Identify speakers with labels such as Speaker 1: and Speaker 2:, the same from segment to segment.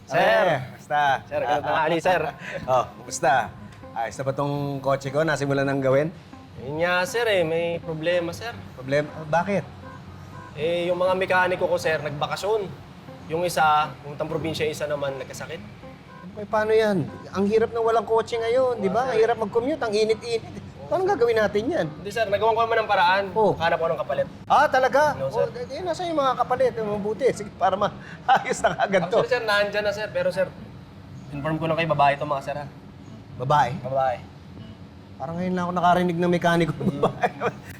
Speaker 1: Sir!
Speaker 2: Basta.
Speaker 1: Sir, ganun tanghali, sir.
Speaker 2: Oh, basta. Ayos na ba tong kotse ko? Nasimulan ng gawin?
Speaker 1: Yun nga, sir may problema, sir.
Speaker 2: Problema? Bakit?
Speaker 1: Yung mga mekaniko ko, sir, nagbakasyon. Yung isa, pumuntang probinsya, isa naman nagkasakit.
Speaker 2: Paano yan? Ang hirap ng walang kotse ngayon, di ba? Ang hirap mag-commute, ang init-init. Paano gagawin natin yan?
Speaker 1: Hindi, sir, nagawan ko naman ng paraan.
Speaker 2: Oh.
Speaker 1: Hanap ko ng kapalit.
Speaker 2: Ah, talaga?
Speaker 1: No, sir.
Speaker 2: Nasa yung mga kapalit, mabuti. Sige, para maayos na agad to.
Speaker 1: Actually, sir, nandyan na, sir. Pero, sir, inform ko na kay babae itong mga sir, ha?
Speaker 2: Babae?
Speaker 1: Babae.
Speaker 2: Parang ngayon lang ako nakarinig ng mekaniko babae.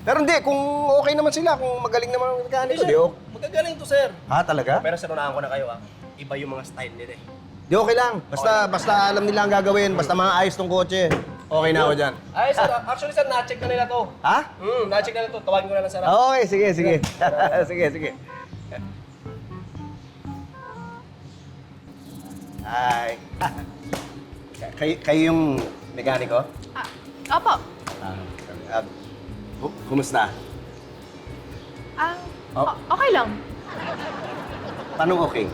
Speaker 2: Pero hindi, kung okay naman sila, kung magaling naman ang mekaniko,
Speaker 1: Hindi,
Speaker 2: di
Speaker 1: sir.
Speaker 2: okay.
Speaker 1: Magagaling to, sir.
Speaker 2: Ha, talaga?
Speaker 1: Pero, sir, unahan ko na kayo, ha? Iba yung mga style nila, eh.
Speaker 2: Di okay lang. Basta alam nila ang gagawin. Basta maayos tong kotse. Okay na ako dyan.
Speaker 1: Ay, sir, actually, sir, na-check na nila to.
Speaker 2: Ha?
Speaker 1: Na-check na nila to. Tawagin ko na lang, sir.
Speaker 2: Okay, sige, sige. sige, sige. Ay. Kayo yung mekaniko?
Speaker 3: Opo.
Speaker 2: Kumusta? Oh.
Speaker 3: Okay lang.
Speaker 2: Paano okay?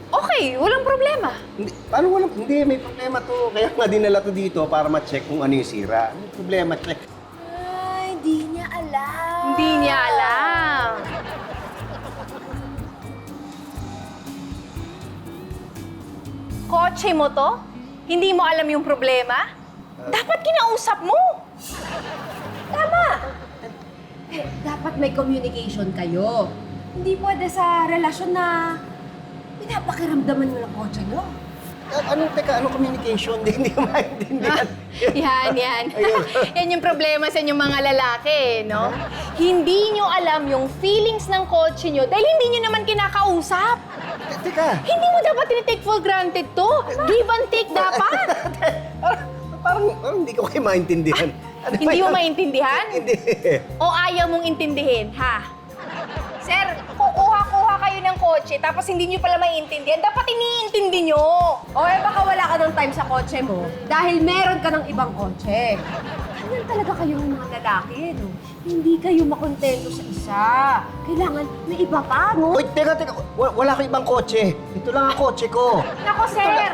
Speaker 3: Okay, walang problema.
Speaker 2: Hindi, paano walang, hindi, may problema to. Kaya nga dinala to dito para ma-check kung ano yung sira. May problema, check.
Speaker 4: Ay, di niya alam.
Speaker 3: Hindi niya alam. Kotse mo to? Hindi mo alam yung problema? Dapat kinausap mo.
Speaker 4: Tama! Eh, dapat may communication kayo. Hindi pwede sa relasyon na pinapakiramdaman nyo ng kotse nyo.
Speaker 2: Anong communication? Hindi ko maintindihan.
Speaker 3: Yan. Yan yung problema sa inyong mga lalaki, no? Hindi nyo alam yung feelings ng kotse nyo dahil hindi nyo naman kinakausap.
Speaker 2: Teka,
Speaker 3: Hindi mo dapat tinitake for granted to. Give and take dapat.
Speaker 2: parang hindi ko kayo maintindihan. Ano ba
Speaker 3: Hindi mo
Speaker 2: yan?
Speaker 3: maintindihan?
Speaker 2: Hindi.
Speaker 3: O ayaw mong intindihin, ha? Sir, kukuha kayo ng kotse tapos hindi nyo pala maiintindihan. Dapat iniintindi nyo.
Speaker 4: O eh, baka wala ka ng time sa kotse mo dahil meron ka ng ibang kotse. Ganyan talaga kayong mga lalaki, no? Hindi kayo makontento sa isa. Kailangan may iba pa, no?
Speaker 2: Uy, teka. Wala ko ibang kotse. Ito lang ang kotse ko.
Speaker 3: Nako, sir!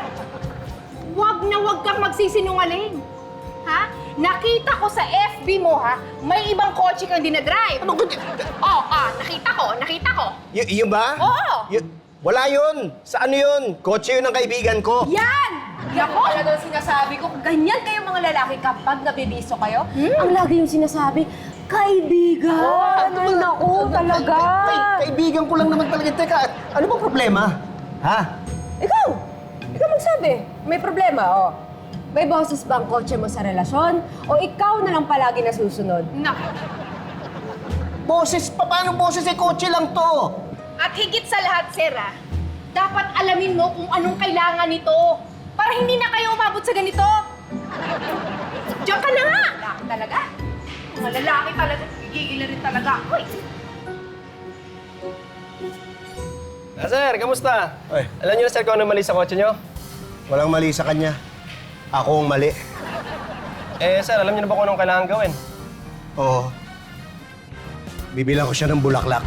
Speaker 3: Huwag kang magsisinungaling. Ha? Nakita ko sa FB mo, ha? May ibang kotse kang dinadrive.
Speaker 2: Ano ko?
Speaker 3: Nakita ko.
Speaker 2: Yun ba?
Speaker 3: Oo.
Speaker 2: Wala yun. Sa ano yun? Kotse yun ng kaibigan ko.
Speaker 4: Yan! Yan ko talaga sinasabi ko. Ganyan kayo mga lalaki kapag nabibiso kayo. Ang lagi yung sinasabi, kaibigan! Ay, naku, talaga!
Speaker 2: Kaibigan ko lang naman talaga. Teka, ano bang problema? Ha?
Speaker 4: Ikaw! Ikaw magsabi. May problema, oh. May boses ba ang kotse mo sa relasyon? O ikaw na lang palagi nasusunod?
Speaker 3: Nako.
Speaker 2: Boses? Paano boses? Kotse lang to.
Speaker 3: At higit sa lahat, sir, dapat alamin mo kung anong kailangan nito para hindi na kayo umabot sa ganito. Diyan ka na nga! Lalaki talaga. Mga lalaki talaga. Gigigil na rin talaga. Uy!
Speaker 1: Sir, kamusta?
Speaker 2: Ay.
Speaker 1: Alam niyo na, sir, kung ano mali sa kotse niyo?
Speaker 2: Walang mali sa kanya. Ako ang mali.
Speaker 1: Sir, alam niyo na ba kung anong kailangan gawin?
Speaker 2: Oo. Bibilang ko siya ng bulaklak.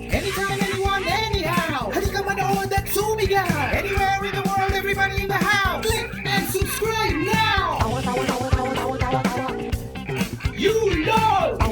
Speaker 5: Anytime, anyone, anyhow. Halika manood at sumigaw. Anywhere in the world, everybody in the house. Click and subscribe now. You know.